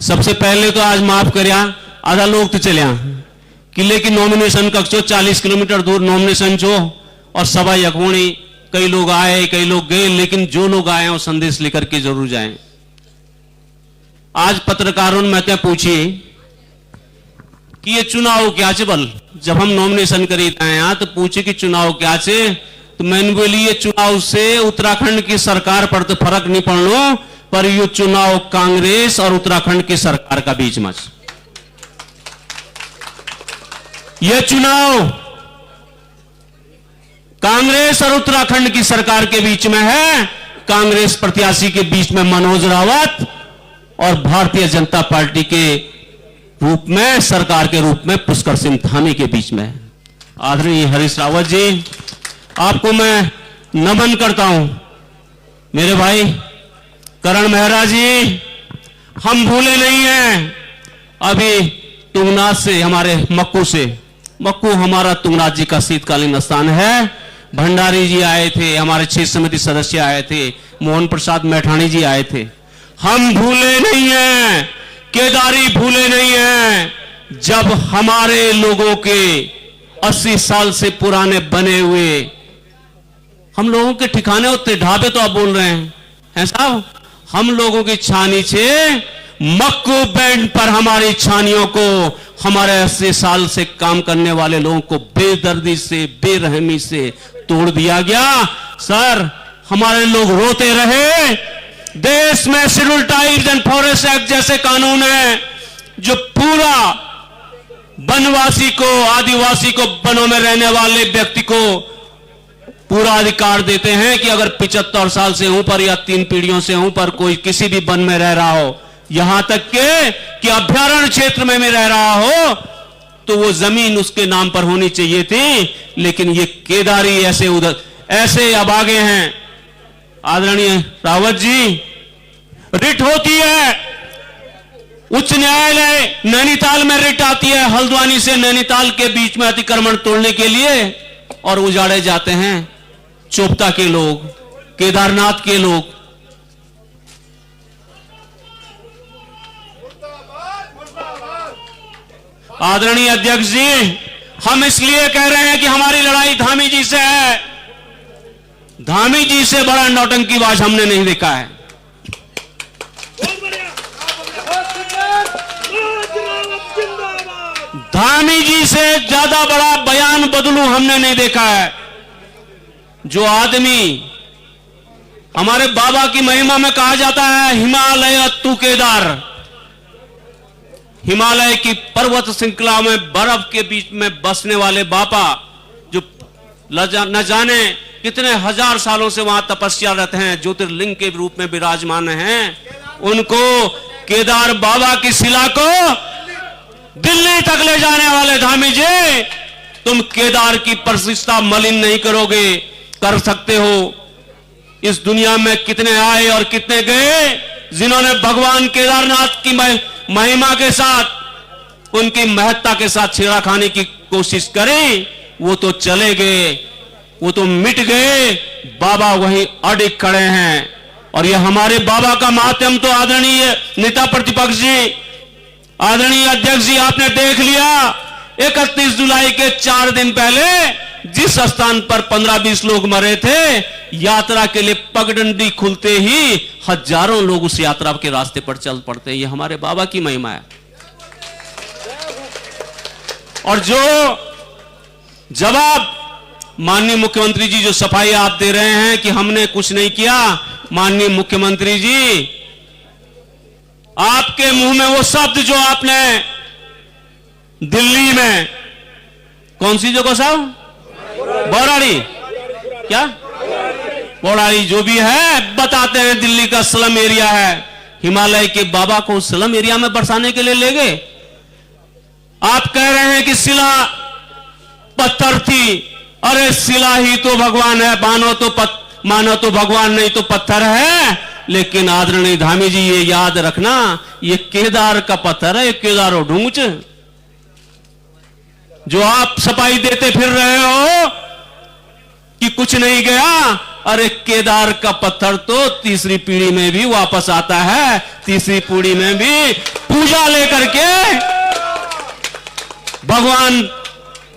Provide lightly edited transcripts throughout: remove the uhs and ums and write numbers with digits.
सबसे पहले तो आज माफ करिया आधा लोग तो चलिया किले की नॉमिनेशन कक्षो 40 किलोमीटर दूर नॉमिनेशन जो और सभा यकूणी कई लोग आए कई लोग गए, लेकिन जो लोग आए वो संदेश लेकर के जरूर जाएं। आज पत्रकारों ने मैं पूछिए कि ये चुनाव क्या चे बल, जब हम नॉमिनेशन करी यहां तो पूछे कि चुनाव क्या चे, तो मैंने बोली ये चुनाव से उत्तराखंड की सरकार पर तो फर्क नहीं पड़नो, पर ये चुनाव कांग्रेस और उत्तराखंड की सरकार का बीच में, यह चुनाव कांग्रेस और उत्तराखंड की सरकार के बीच में है। कांग्रेस प्रत्याशी के बीच में मनोज रावत और भारतीय जनता पार्टी के रूप में सरकार के रूप में पुष्कर सिंह धामी के बीच में। आदरणीय हरीश रावत जी, आपको मैं नमन करता हूं। मेरे भाई करण मेहरा जी, हम भूले नहीं हैं। अभी तुंगनाथ से, हमारे मक्कू हमारा तुंगनाथ जी का शीतकालीन स्थान है। भंडारी जी आए थे, हमारे क्षेत्र समिति सदस्य आए थे, मोहन प्रसाद मैठाणी जी आए थे। हम भूले नहीं हैं, केदारी भूले नहीं हैं। जब हमारे लोगों के 80 साल से पुराने बने हुए हम लोगों के ठिकाने होते ढाबे, तो आप बोल रहे हैं साहब, हम लोगों की छानी से मक्कू बैंड पर हमारी छानियों को, हमारे 80 साल से काम करने वाले लोगों को बेदर्दी से बेरहमी से तोड़ दिया गया। सर, हमारे लोग रोते रहे। देश में schedule tribes and forest act जैसे कानून है जो पूरा वनवासी को, आदिवासी को, वनों में रहने वाले व्यक्ति को पूरा अधिकार देते हैं कि अगर 75 साल से ऊपर या 3 पीढ़ियों से ऊपर कोई किसी भी वन में रह रहा हो, यहां तक के कि अभ्यारण्य क्षेत्र में रह रहा हो, तो वो जमीन उसके नाम पर होनी चाहिए थी। लेकिन ये केदारी ऐसे अब आगे हैं। आदरणीय रावत जी, रिट होती है, उच्च न्यायालय नैनीताल में रिट आती है हल्द्वानी से नैनीताल के बीच में अतिक्रमण तोड़ने के लिए, और उजाड़े जाते हैं चोपता के लोग, केदारनाथ के लोग। आदरणीय अध्यक्ष जी, हम इसलिए कह रहे हैं कि हमारी लड़ाई धामी जी से है। धामी जी से बड़ा नौटंकीबाज हमने नहीं देखा है। धामी जी से ज्यादा बड़ा बयान बदलू हमने नहीं देखा है। जो आदमी, हमारे बाबा की महिमा में कहा जाता है हिमालय तू केदार, हिमालय की पर्वत श्रृंखला में बर्फ के बीच में बसने वाले बाबा, जो न जाने कितने हजार सालों से वहां तपस्यारत हैं, ज्योतिर्लिंग के रूप में विराजमान हैं, उनको, केदार बाबा की शिला को दिल्ली तक ले जाने वाले धामी जी, तुम केदार की प्रतिष्ठा मलिन नहीं करोगे। कर सकते हो। इस दुनिया में कितने आए और कितने गए जिन्होंने भगवान केदारनाथ की महिमा के साथ, उनकी महत्ता के साथ छेड़ा खाने की कोशिश करी, वो तो चले गए, वो तो मिट गए। बाबा वहीं अडिग खड़े हैं। और ये हमारे बाबा का माध्यम तो आदरणीय नेता प्रतिपक्ष जी, आदरणीय अध्यक्ष जी, आपने देख लिया 31 जुलाई के 4 दिन पहले जिस स्थान पर 15-20 लोग मरे थे, यात्रा के लिए पगडंडी खुलते ही हजारों लोग उस यात्रा के रास्ते पर चल पड़ते हैं। ये हमारे बाबा की महिमा है। और जो जवाब माननीय मुख्यमंत्री जी, जो सफाई आप दे रहे हैं कि हमने कुछ नहीं किया, माननीय मुख्यमंत्री जी, आपके मुंह में वो शब्द जो आपने दिल्ली में, कौन सी जगह साहब, बौराड़ी, क्या बौराड़ी जो भी है, बताते हैं दिल्ली का स्लम एरिया है, हिमालय के बाबा को स्लम एरिया में बरसाने के लिए ले गए। आप कह रहे हैं कि शिला पत्थर थी। अरे शिला ही तो भगवान है, मानो तो भगवान नहीं तो पत्थर है। लेकिन आदरणीय धामी जी, ये याद रखना, ये केदार का पत्थर है, केदार और ढूंच जो आप सफाई देते फिर रहे हो कि कुछ नहीं गया। अरे केदार का पत्थर तो तीसरी पीढ़ी में भी वापस आता है, तीसरी पीढ़ी में भी पूजा लेकर के भगवान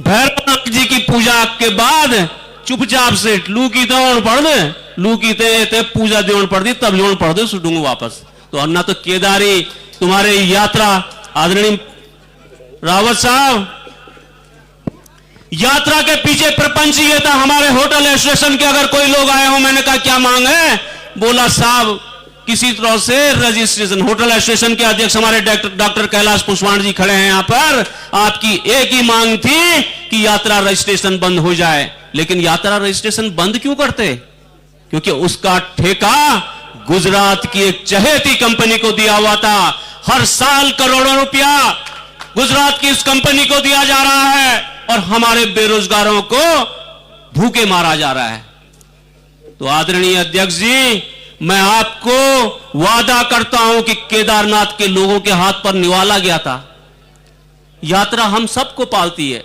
भैरवनाथ जी की पूजा के बाद चुपचाप से लू की दौड़ पड़ दे, लू की ते पूजा देवण पड़ दी, तब जोड़ पड़ दे सुटूंगा वापस। तो अन्ना तो केदारी तुम्हारे यात्रा, आदरणीय रावत साहब, यात्रा के पीछे प्रपंच ये था हमारे होटल एसोसिएशन के अगर कोई लोग आए हो, मैंने कहा क्या मांग है, बोला साहब किसी तरह से रजिस्ट्रेशन, होटल एसोसिएशन के अध्यक्ष हमारे डॉक्टर कैलाश पुष्पाण जी खड़े हैं यहां पर, आपकी एक ही मांग थी कि यात्रा रजिस्ट्रेशन बंद हो जाए। लेकिन यात्रा रजिस्ट्रेशन बंद क्यों करते? क्योंकि उसका ठेका गुजरात की एक चहेती कंपनी को दिया हुआ था। हर साल करोड़ों रुपया गुजरात की इस कंपनी को दिया जा रहा है और हमारे बेरोजगारों को भूखे मारा जा रहा है। तो आदरणीय अध्यक्ष जी, मैं आपको वादा करता हूं कि केदारनाथ के लोगों के हाथ पर निवाला गया था। यात्रा हम सबको पालती है,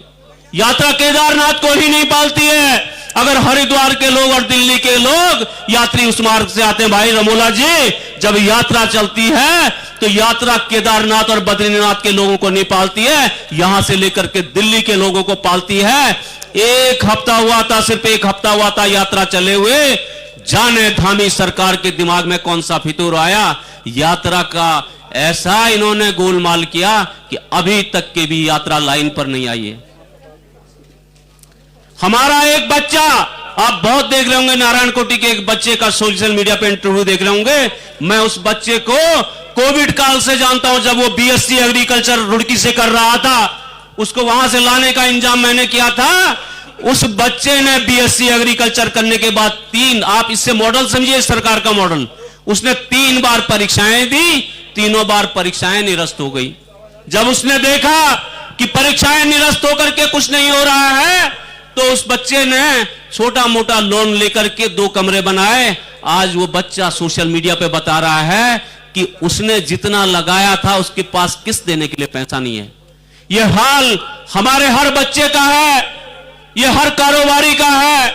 यात्रा केदारनाथ को ही नहीं पालती है। अगर हरिद्वार के लोग और दिल्ली के लोग यात्री उस मार्ग से आते हैं, भाई रमोला जी, जब यात्रा चलती है तो यात्रा केदारनाथ और बद्रीनाथ के लोगों को नहीं पालती है, यहां से लेकर के दिल्ली के लोगों को पालती है। एक हफ्ता हुआ था, सिर्फ एक हफ्ता हुआ था यात्रा चले हुए, जाने धामी सरकार के दिमाग में कौन सा फितूर आया, यात्रा का ऐसा इन्होंने गोलमाल किया कि अभी तक के भी यात्रा लाइन पर नहीं आई है। हमारा एक बच्चा, आप बहुत देख रहे होंगे, नारायण कोटी के एक बच्चे का सोशल मीडिया पे इंटरव्यू देख रहे होंगे। मैं उस बच्चे को कोविड काल से जानता हूं, जब वो बीएससी एग्रीकल्चर रुड़की से कर रहा था, उसको वहां से लाने का इंतजाम मैंने किया था। उस बच्चे ने बीएससी एग्रीकल्चर करने के बाद आप इससे मॉडल समझिए, सरकार का मॉडल, उसने 3 बार परीक्षाएं दी, तीनों बार परीक्षाएं निरस्त हो गई। जब उसने देखा कि परीक्षाएं निरस्त होकर के कुछ नहीं हो रहा है, तो उस बच्चे ने छोटा मोटा लोन लेकर के 2 कमरे बनाए। आज वो बच्चा सोशल मीडिया पे बता रहा है कि उसने जितना लगाया था उसके पास किस्त देने के लिए पैसा नहीं है। यह हाल हमारे हर बच्चे का है, यह हर कारोबारी का है,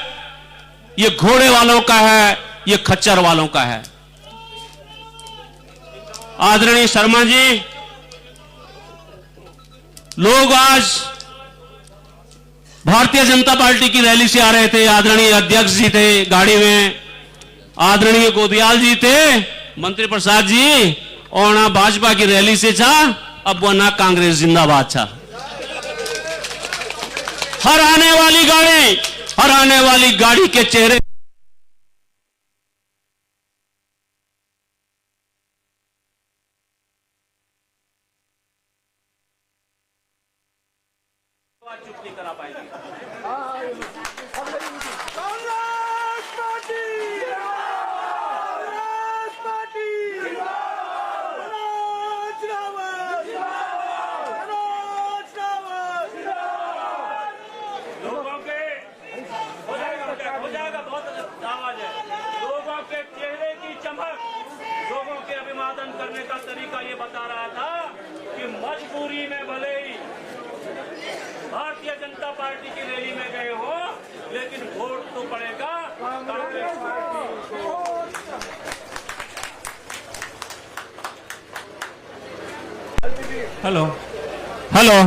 यह घोड़े वालों का है, यह खच्चर वालों का है। आदरणीय शर्मा जी, लोग आज भारतीय जनता पार्टी की रैली से आ रहे थे, आदरणीय अध्यक्ष जी थे गाड़ी में, आदरणीय गोदियाल जी थे, मंत्री प्रसाद जी, और ना भाजपा की रैली से था, अब वो ना कांग्रेस जिंदाबाद था। हर आने वाली गाड़ी के चेहरे चुप नहीं करा पाएंगे। लोगों के हो जाएगा बहुत आवाज है। लोगों के चेहरे की चमक, लोगों के अभिवादन करने का तरीका ये बता रहा था कि मजबूरी में भले ही भारतीय जनता पार्टी की रैली में गए हो, लेकिन वोट तो पड़ेगा कांग्रेस पार्टी को। हेलो,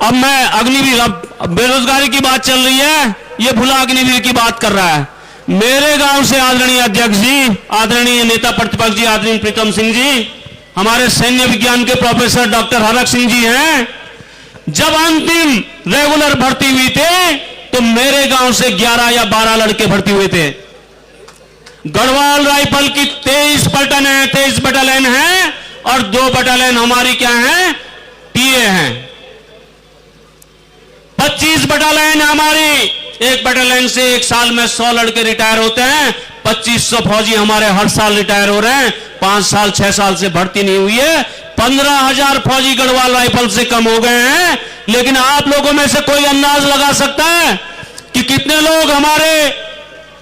अब मैं अग्निवीर, अब बेरोजगारी की बात चल रही है, ये भुला अग्निवीर की बात कर रहा है। मेरे गांव से आदरणीय अध्यक्ष जी, आदरणीय नेता प्रतिपक्ष जी, आदरणीय प्रीतम सिंह जी, हमारे सैन्य विज्ञान के प्रोफेसर डॉक्टर हरक सिंह जी हैं। जब अंतिम रेगुलर भर्ती हुई थे तो मेरे गांव से 11 या 12 लड़के भर्ती हुए थे। गढ़वाल राइफल की 23 पलटन है, 23 बटालियन है, और 2 बटालियन हमारी क्या है, टीए हैं। 25 बटालियन हमारी, एक बटालियन से एक साल में 100 लड़के रिटायर होते हैं। 2500 फौजी हमारे हर साल रिटायर हो रहे हैं। 5 साल 6 साल से भर्ती नहीं हुई है। 15,000 फौजी गढ़वाल राइफल से कम हो गए हैं। लेकिन आप लोगों में से कोई अंदाज लगा सकता है कि कितने लोग हमारे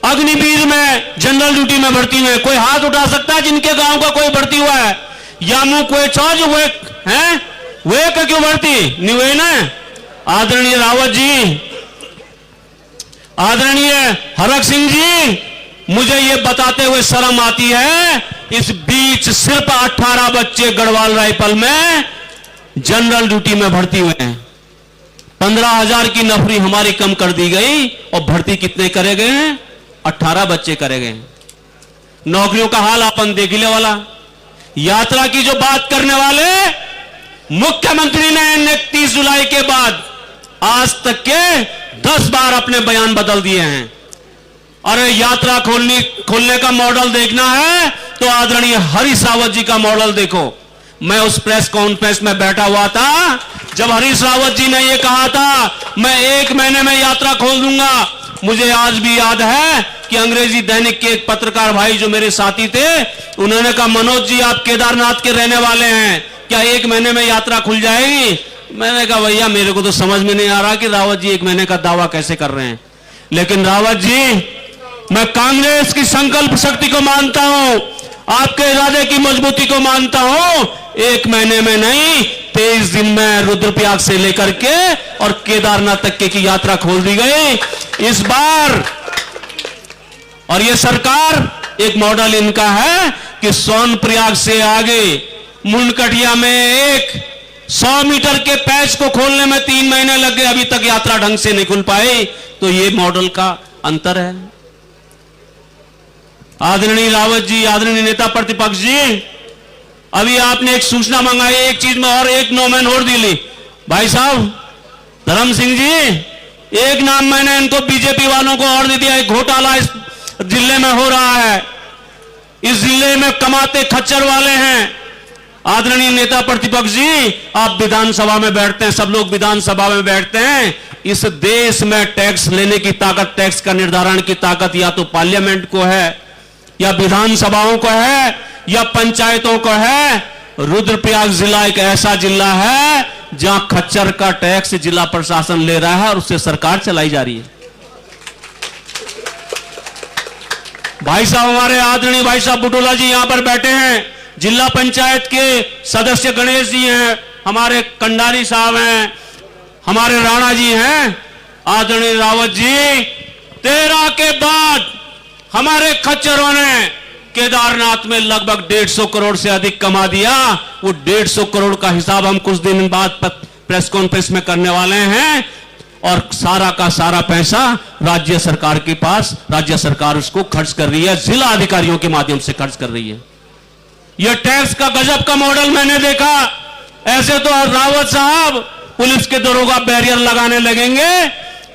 अग्निवीर में जनरल ड्यूटी में भर्ती हुए? कोई हाथ उठा सकता है जिनके गांव का कोई भर्ती हुआ है? यामू कोई चार्ज हुए हैं, वे का क्यों भर्ती नहीं हुए ना? आदरणीय रावत जी, आदरणीय हरक सिंह जी, मुझे ये बताते हुए शर्म आती है इस बीच सिर्फ 18 बच्चे गढ़वाल राइफल में जनरल ड्यूटी में भर्ती हुए हैं। 15,000 की नौकरी हमारी कम कर दी गई और भर्ती कितने करे गए हैं? 18 बच्चे करे गए हैं। नौकरियों का हाल अपन देख ले वाला। यात्रा की जो बात करने वाले मुख्यमंत्री ने 29 जुलाई के बाद आज तक के 10 बार अपने बयान बदल दिए हैं। अरे यात्रा खोलने का मॉडल देखना है तो आदरणीय हरीश रावत जी का मॉडल देखो। मैं उस प्रेस कॉन्फ्रेंस में बैठा हुआ था जब हरीश रावत जी ने यह कहा था मैं 1 महीने में यात्रा खोल दूंगा। मुझे आज भी याद है कि अंग्रेजी दैनिक के एक पत्रकार भाई जो मेरे साथी थे, उन्होंने कहा मनोज जी आप केदारनाथ के रहने वाले हैं, क्या 1 महीने में यात्रा खुल जाएगी? मैंने कहा भैया मेरे को तो समझ में नहीं आ रहा कि रावत जी 1 महीने का दावा कैसे कर रहे हैं। लेकिन रावत जी, मैं कांग्रेस की संकल्प शक्ति को मानता हूं, आपके इरादे की मजबूती को मानता हूं। 1 महीने में नहीं, 23 दिन में रुद्रप्रयाग से लेकर के और केदारनाथ तक की यात्रा खोल दी गई इस बार। और यह सरकार एक मॉडल इनका है कि सोनप्रयाग से आगे मुंडकटिया में एक 100 मीटर के पैच को खोलने में 3 महीने लग गए, अभी तक यात्रा ढंग से नहीं खुल पाई। तो यह मॉडल का अंतर है। आदरणीय रावत जी, आदरणीय नेता प्रतिपक्ष जी, अभी आपने एक सूचना मंगाई, एक चीज में और एक नौमैन और दी ली। भाई साहब धर्म सिंह जी, एक नाम मैंने इनको बीजेपी वालों को और दे दिया। एक घोटाला इस जिले में हो रहा है। इस जिले में कमाते खच्चर वाले हैं। आदरणीय नेता प्रतिपक्ष जी, आप विधानसभा में बैठते हैं, सब लोग विधानसभा में बैठते हैं। इस देश में टैक्स लेने की ताकत, टैक्स का निर्धारण की ताकत या तो पार्लियामेंट को है, या विधानसभाओं को है, या पंचायतों को है। रुद्रप्रयाग जिला एक ऐसा जिला है जहां खच्चर का टैक्स जिला प्रशासन ले रहा है और उससे सरकार चलाई जा रही है। भाई साहब, हमारे आदरणीय भाई साहब बुटोला जी यहां पर बैठे हैं, जिला पंचायत के सदस्य गणेश जी हैं, हमारे कंडारी साहब हैं, हमारे राणा जी हैं। आदरणीय रावत जी, 13 के बाद हमारे खच्चरों ने केदारनाथ में लगभग 150 करोड़ से अधिक कमा दिया। वो 150 करोड़ का हिसाब हम कुछ दिन बाद प्रेस कॉन्फ्रेंस में करने वाले हैं और सारा का सारा पैसा राज्य सरकार के पास, राज्य सरकार उसको खर्च कर रही है, जिला अधिकारियों के माध्यम से खर्च कर रही है। यह टैक्स का गजब का मॉडल मैंने देखा। ऐसे तो रावत साहब पुलिस के दरोगा बैरियर लगाने लगेंगे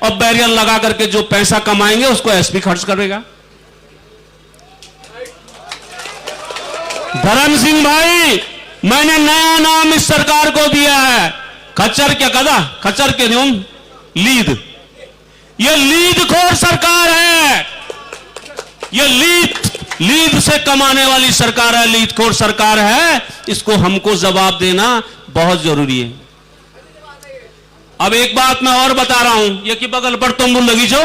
और बैरियर लगा करके जो पैसा कमाएंगे उसको एसपी खर्च करेगा। धर्म सिंह भाई, मैंने नया नाम इस सरकार को दिया है, खच्चर क्या कदा, खच्चर के नियम लीद। यह लीदखोर सरकार है। यह लीद से कमाने वाली सरकार है, लीदखोर सरकार है। इसको हमको जवाब देना बहुत जरूरी है। अब एक बात मैं और बता रहा हूं, ये कि बगल पर तंबू लगी जो,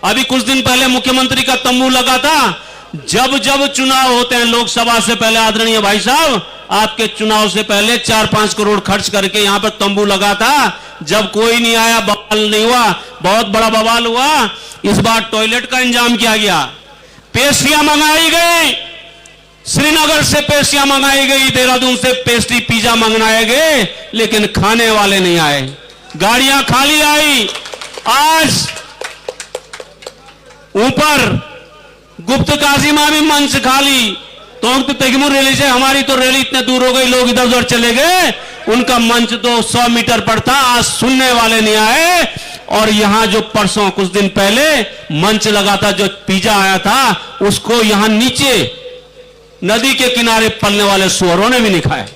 अभी कुछ दिन पहले मुख्यमंत्री का तंबू लगा था। जब जब चुनाव होते हैं लोकसभा से पहले, आदरणीय भाई साहब, आपके चुनाव से पहले 4-5 करोड़ खर्च करके यहां पर तंबू लगा था। जब कोई नहीं आया, बवाल नहीं हुआ, बहुत बड़ा बवाल हुआ। इस बार टॉयलेट का इंतजाम किया गया, पेस्ट्रियां मंगाई गई, श्रीनगर से पेस्ट्रियां मंगाई गई, देहरादून से पेस्ट्री पिज्जा मंगवाए गए, लेकिन खाने वाले नहीं आए, गाड़ियां खाली आई। आज ऊपर गुप्त काजीमा भी मंच खाली, तो तेगमुर रैली से हमारी तो रैली इतने दूर हो गई, लोग इधर उधर चले गए, उनका मंच तो 100 मीटर पर था, आज सुनने वाले नहीं आए। और यहां जो परसों कुछ दिन पहले मंच लगा था, जो पिज्जा आया था, उसको यहां नीचे नदी के किनारे पलने वाले सुअरों ने भी नहीं खाया।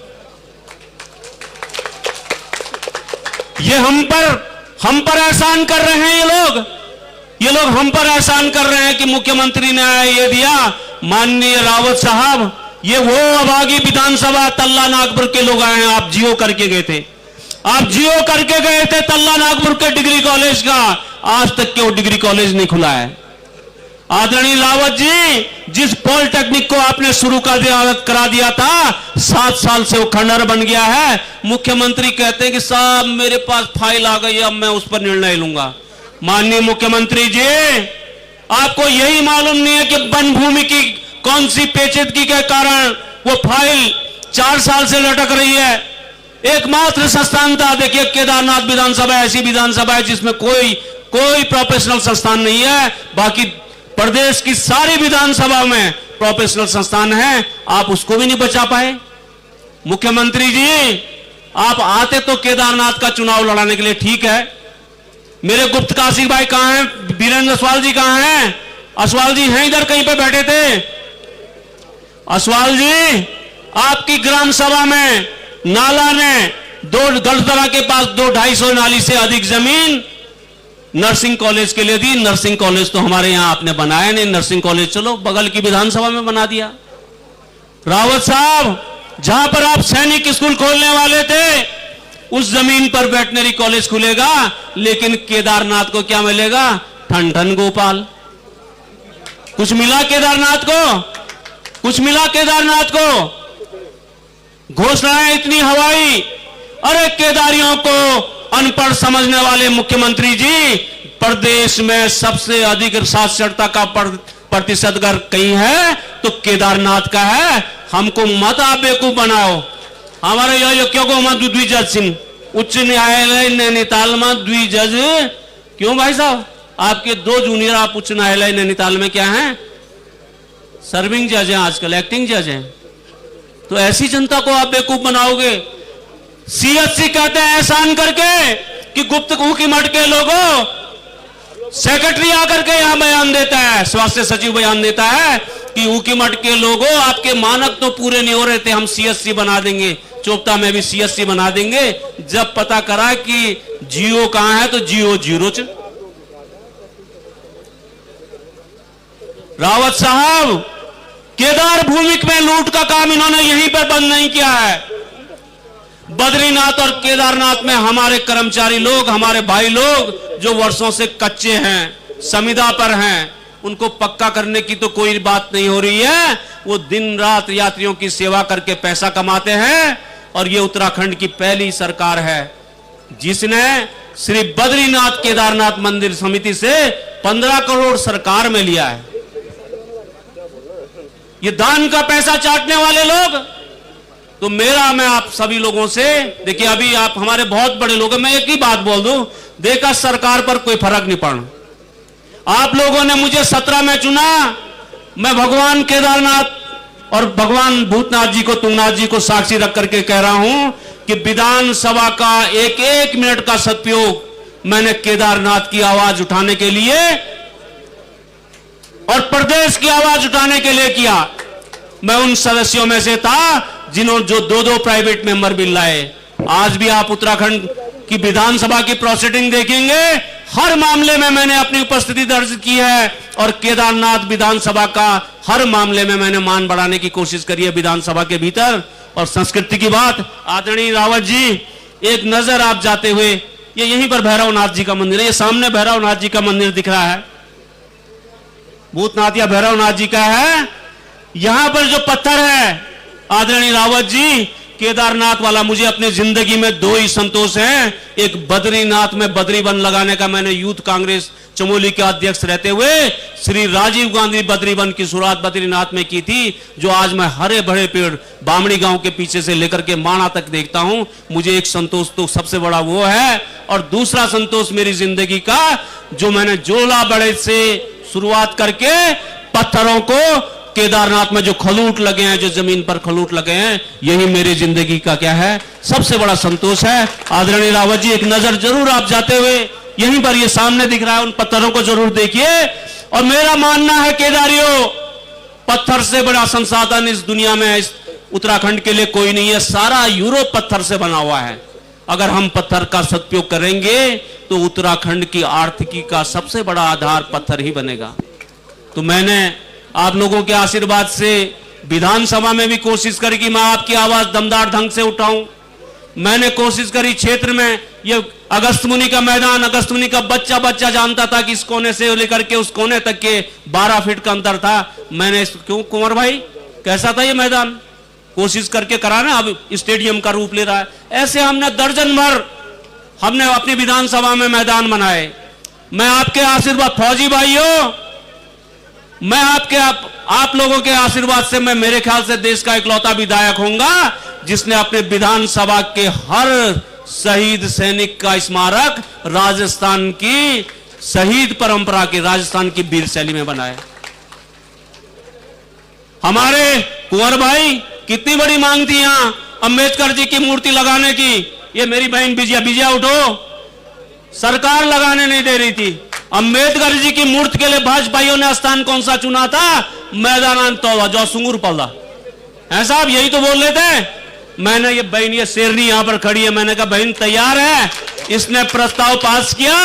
ये हम पर एहसान कर रहे हैं ये लोग हम पर एहसान कर रहे हैं कि मुख्यमंत्री ने ये दिया। माननीय रावत साहब, ये वो अभागी विधानसभा तल्ला नागपुर के लोग आए हैं। आप जियो करके गए थे, तल्ला नागपुर के डिग्री कॉलेज का, आज तक के वो डिग्री कॉलेज नहीं खुला है। आदरणीय रावत जी, जिस पॉलिटेक्निक को आपने शुरू करा दिया था, 7 साल से वो खंडहर बन गया है। मुख्यमंत्री कहते हैं कि साहब मेरे पास फाइल आ गई, अब मैं उस पर निर्णय लूंगा। माननीय मुख्यमंत्री जी, आपको यही मालूम नहीं है कि वन भूमि की कौन सी पेचीदगी के कारण वो फाइल 4 साल से लटक रही है। एकमात्र संस्थान था, देखिए केदारनाथ विधानसभा ऐसी विधानसभा है जिसमें कोई प्रोफेशनल संस्थान नहीं है, बाकी प्रदेश की सारी विधानसभा में प्रोफेशनल संस्थान है, आप उसको भी नहीं बचा पाए। मुख्यमंत्री जी, आप आते तो केदारनाथ का चुनाव लड़ाने के लिए, ठीक है। मेरे गुप्त काशी भाई कहां हैं? वीरेंद्र असवाल जी कहां हैं? असवाल जी हैं इधर कहीं पे बैठे थे। असवाल जी, आपकी ग्राम सभा में नाला ने गढ़तरा के पास 250 नाली से अधिक जमीन नर्सिंग कॉलेज के लिए दी। नर्सिंग कॉलेज तो हमारे यहां आपने बनाया नहीं, नर्सिंग कॉलेज चलो बगल की विधानसभा में बना दिया। रावत साहब, जहां पर आप सैनिक स्कूल खोलने वाले थे उस जमीन पर वेटनरी कॉलेज खुलेगा, लेकिन केदारनाथ को क्या मिलेगा? ठन ठन गोपाल। कुछ मिला केदारनाथ को? कुछ मिला केदारनाथ को? घोषणाएं इतनी हवाई। अरे केदारियों को अनपढ़ समझने वाले मुख्यमंत्री जी, प्रदेश में सबसे अधिक साक्षरता का प्रतिशत अगर कहीं है तो केदारनाथ का है। हमको मत आप बेवकूफ बनाओ। हमारे योग्यों को मत द्विजज सिंह, उच्च न्यायालय नैनीताल में द्विजज क्यों भाई साहब? आपके 2 जूनियर आप उच्च न्यायालय नैनीताल में क्या हैं? सर्विंग जज हैं, आजकल एक्टिंग जज हैं। तो ऐसी जनता को आप बेवकूफ बनाओगे। सीएचसी कहते हैं एहसान करके कि गुप्त की मठ के लोगों, सेक्रेटरी आकर के यहां बयान देता है, स्वास्थ्य सचिव बयान देता है कि ऊकी मठ के लोगों आपके मानक तो पूरे नहीं हो रहे थे, हम सीएचसी बना देंगे, चोपता में भी सीएचसी बना देंगे। जब पता करा कि जियो कहां है तो जियो 0। रावत साहब, केदार भूमि में लूट का काम इन्होंने यहीं पर बंद नहीं किया है। बद्रीनाथ और केदारनाथ में हमारे कर्मचारी लोग, हमारे भाई लोग जो वर्षों से कच्चे हैं, संविदा पर हैं, उनको पक्का करने की तो कोई बात नहीं हो रही है। वो दिन रात यात्रियों की सेवा करके पैसा कमाते हैं। और ये उत्तराखंड की पहली सरकार है जिसने श्री बद्रीनाथ केदारनाथ मंदिर समिति से 15 करोड़ सरकार में लिया है। ये दान का पैसा चाटने वाले लोग। तो मैं आप सभी लोगों से, देखिए अभी आप हमारे बहुत बड़े लोग हैं, मैं एक ही बात बोल दूं, देखा सरकार पर कोई फर्क नहीं पड़ा। आप लोगों ने मुझे 17 में चुना, मैं भगवान केदारनाथ और भगवान भूतनाथ जी को, तुंगनाथ जी को साक्षी रख करके कह रहा हूं कि विधानसभा का एक मिनट का सदुपयोग मैंने केदारनाथ की आवाज उठाने के लिए और प्रदेश की आवाज उठाने के लिए किया। मैं उन सदस्यों में से था जिन्होंने जो 2-2 प्राइवेट मेंबर बिल लाए। आज भी आप उत्तराखंड की विधानसभा की प्रोसीडिंग देखेंगे, हर मामले में मैंने अपनी उपस्थिति दर्ज की है और केदारनाथ विधानसभा का हर मामले में मैंने मान बढ़ाने की कोशिश करी है विधानसभा के भीतर। और संस्कृति की बात, आदरणीय रावत जी, एक नजर आप जाते हुए, ये यहीं पर भैरवनाथ जी का मंदिर है, ये सामने भैरवनाथ जी का मंदिर दिख रहा है, भूतनाथ या भैरवनाथ जी का है। यहां पर जो पत्थर है आदरणीय रावत जी, केदारनाथ वाला, मुझे अपने जिंदगी में 2 ही संतोष हैं। एक बद्रीनाथ में बद्री वन लगाने का, मैंने यूथ कांग्रेस चमोली के अध्यक्ष रहते हुए श्री राजीव गांधी बद्री वन की शुरुआत बद्रीनाथ में की थी, जो आज मैं हरे भरे पेड़ बामणी गांव के पीछे से लेकर के माणा तक देखता हूं। मुझे एक संतोष तो सबसे बड़ा वो है। और दूसरा संतोष मेरी जिंदगी का, जो मैंने जोला बड़े से शुरुआत करके पत्थरों को, केदारनाथ में जो खलूट लगे हैं, जो जमीन पर खलूट लगे हैं, यही मेरी जिंदगी का क्या है, सबसे बड़ा संतोष है। आदरणीय रावत जी, एक नजर जरूर आप जाते हुए, यहीं पर ये सामने दिख रहा है, उन पत्थरों को जरूर देखिए। और मेरा मानना है केदारियों, पत्थर से बड़ा संसाधन इस दुनिया में, इस उत्तराखंड के लिए कोई नहीं है। सारा यूरोप पत्थर से बना हुआ है। अगर हम पत्थर का सदुपयोग करेंगे तो उत्तराखंड की आर्थिकी का सबसे बड़ा आधार पत्थर ही बनेगा। तो मैंने आप लोगों के आशीर्वाद से विधानसभा में भी कोशिश करी कि मैं आपकी आवाज दमदार ढंग से उठाऊं। मैंने कोशिश करी क्षेत्र में, ये अगस्त मुनि का मैदान, अगस्त मुनि का बच्चा जानता था कि इस कोने से लेकर के उस कोने तक के 12 फीट का अंतर था। मैंने क्यों कुंवर भाई, कैसा था ये मैदान, कोशिश करके कराना, अब स्टेडियम का रूप ले रहा है। ऐसे हमने दर्जन भर हमने अपनी विधानसभा में मैदान बनाए। मैं आपके आशीर्वाद, फौजी भाइयों, मैं आप लोगों के आशीर्वाद से मैं मेरे ख्याल से देश का इकलौता विधायक होऊंगा जिसने अपने विधानसभा के हर शहीद सैनिक का स्मारक राजस्थान की शहीद परंपरा के, राजस्थान की वीर शैली में बनाया। हमारे कुंवर भाई कितनी बड़ी मांग थी यहां अंबेडकर जी की मूर्ति लगाने की। ये मेरी बहन विजया उठो, सरकार लगाने नहीं दे रही थी। अंबेडकर जी की मूर्ति के लिए भाजपाइयों ने स्थान कौन सा चुना था? मैदान तौबा जो सुंगुर पल्ला है साहब, यही तो बोल रहे थे। मैंने ये बहन, ये शेरनी यहां पर खड़ी है, मैंने कहा बहन तैयार है। इसने प्रस्ताव पास किया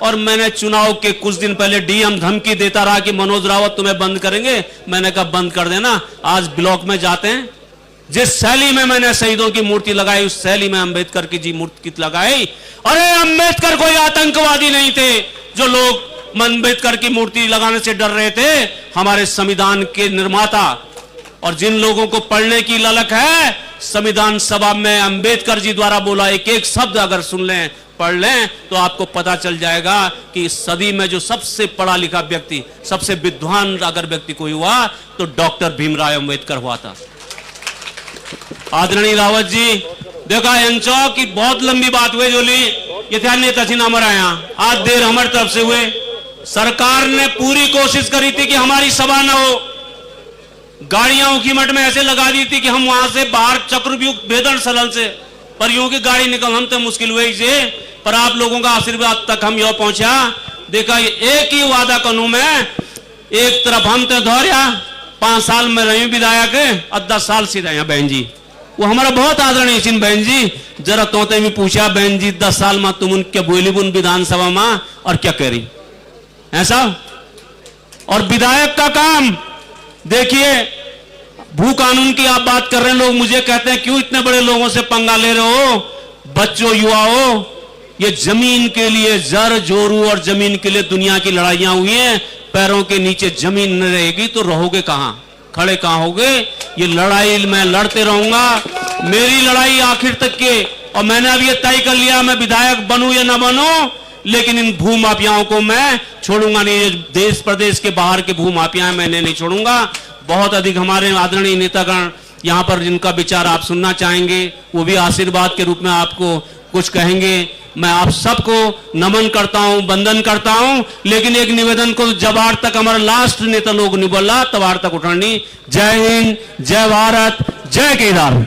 और मैंने चुनाव के कुछ दिन पहले डीएम धमकी देता रहा कि मनोज रावत तुम्हें बंद करेंगे। मैंने कहा बंद कर देना। आज ब्लॉक में जाते हैं, जिस शैली में मैंने शहीदों की मूर्ति लगाई उस शैली में अंबेडकर की जी मूर्ति लगाई। अरे अंबेडकर कोई आतंकवादी नहीं थे जो लोग अंबेडकर की मूर्ति लगाने से डर रहे थे। हमारे संविधान के निर्माता और जिन लोगों को पढ़ने की ललक है, संविधान सभा में अंबेडकर जी द्वारा बोला एक एक शब्द अगर सुन लें, पढ़ लें तो आपको पता चल जाएगा कि इस सदी में जो सबसे पढ़ा लिखा व्यक्ति, सबसे विद्वान अगर व्यक्ति कोई हुआ तो डॉक्टर भीमराव अंबेडकर हुआ था। आदरणीय रावत जी देखा यांचो की बहुत लंबी बात हुई जोली ये ध्यान नहीं तथी हमारा यहाँ आज देर हमारी तरफ से हुए। सरकार ने पूरी कोशिश करी थी कि हमारी सभा न हो, गाड़ियां उकीमठ में ऐसे लगा दी थी कि हम वहां से बाहर चक्रव्यूह भेदन सलन से पर यूं की गाड़ी निकल हम तो मुश्किल हुई से, पर आप लोगों का आशीर्वाद तक हम यो पहुंचा। देखा ये एक ही वादा करूं मैं, एक तरफ हम तो धौरिया 5 साल में रही विधायक और 10 साल से रहे बहन जी, वो हमारा बहुत आदरणीय सिंह बहन जी। जरा तोते में पूछा बहन जी 10 साल में तुम उनके बोली बुन विधानसभा में और क्या कह रही ऐसा। और विधायक का काम देखिए, भू कानून की आप बात कर रहे हैं, लोग मुझे कहते हैं क्यों इतने बड़े लोगों से पंगा ले रहे हो, बच्चों युवाओं, ये जमीन के लिए जर जोरू और जमीन के लिए दुनिया की लड़ाइयां हुई हैं। पैरों के नीचे जमीन न रहेगी तो रहोगे कहां, खड़े कहां होगे। ये लड़ाई मैं लड़ते रहूंगा, मेरी लड़ाई आखिर तक के। और मैंने अब ये तय कर लिया मैं विधायक बनूं या ना बनूं, लेकिन इन भू माफियाओं को मैं छोड़ूंगा नहीं। देश प्रदेश के बाहर के भू माफिया मैंने नहीं छोड़ूंगा। बहुत अधिक हमारे आदरणीय नेतागण यहां पर जिनका विचार आप सुनना चाहेंगे वो भी आशीर्वाद के रूप में आपको कुछ कहेंगे। मैं आप सबको नमन करता हूं, वंदन करता हूं, लेकिन एक निवेदन को जवार तक हमारा लास्ट नेता लोग नहीं बोला तवार तक उठानी। जय हिंद, जय भारत, जय केदार।